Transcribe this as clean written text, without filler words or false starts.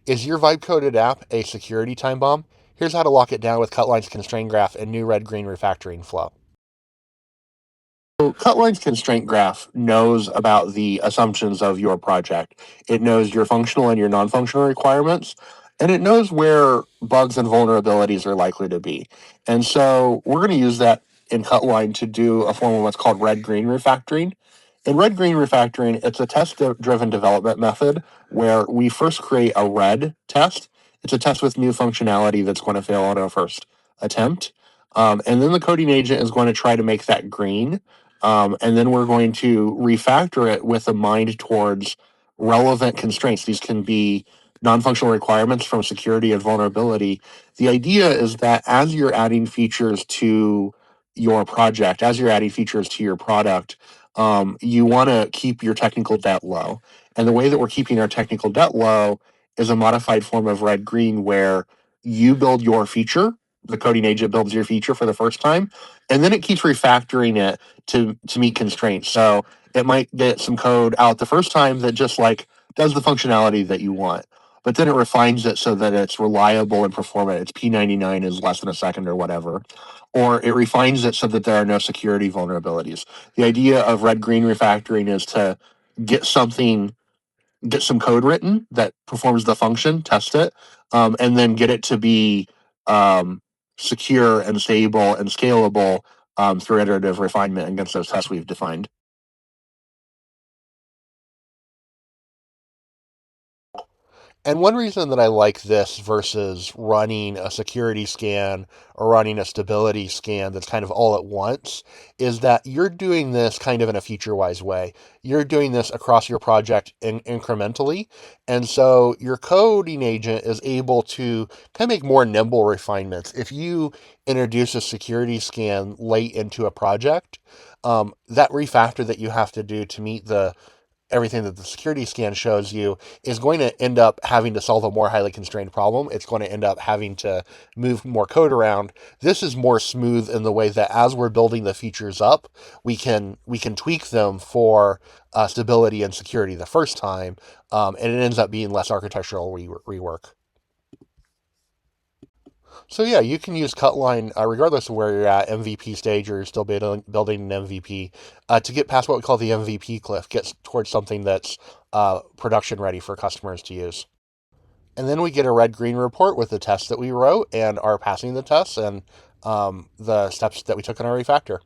Is your Vibecoded app a security time bomb? Here's how to lock it down with Cutline's constraint graph and new red-green refactoring flow. So Cutline's constraint graph knows about the assumptions of your project. It knows your functional and your non-functional requirements, and it knows where bugs and vulnerabilities are likely to be. And so we're going to use that in Cutline to do a form of what's called red-green refactoring. In red-green refactoring, it's a test-driven development method where we first create a red test. It's a test with new functionality that's going to fail on our first attempt. And then the coding agent is going to try to make that green. And then we're going to refactor it with a mind towards relevant constraints. These can be non-functional requirements from security and vulnerability. The idea is that as you're adding features to your project, as you're adding features to your product, you want to keep your technical debt low. And the way that we're keeping our technical debt low is a modified form of red green where you build your feature, the coding agent builds your feature for the first time, and then it keeps refactoring it to meet constraints. So it might get some code out the first time that just like does the functionality that you want, but then it refines it so that it's reliable and performant. Its P99 is less than a second or whatever. Or it refines it so that there are no security vulnerabilities. The idea of red-green refactoring is to get something, get some code written that performs the function, test it, and then get it to be secure and stable and scalable through iterative refinement against those tests we've defined. And one reason that I like this versus running a security scan or running a stability scan that's kind of all at once is that you're doing this kind of in a feature-wise way. You're doing this across your project incrementally. And so your coding agent is able to kind of make more nimble refinements. If you introduce a security scan late into a project, that refactor that you have to do to meet the everything that the security scan shows you is going to end up having to solve a more highly constrained problem. It's going to end up having to move more code around. This is more smooth in the way that as we're building the features up, we can tweak them for stability and security the first time, and it ends up being less architectural rework. So yeah, you can use Cutline regardless of where you're at, MVP stage or you're still building an MVP, to get past what we call the MVP cliff, get towards something that's production ready for customers to use. And then we get a red-green report with the tests that we wrote and are passing the tests and the steps that we took in our refactor.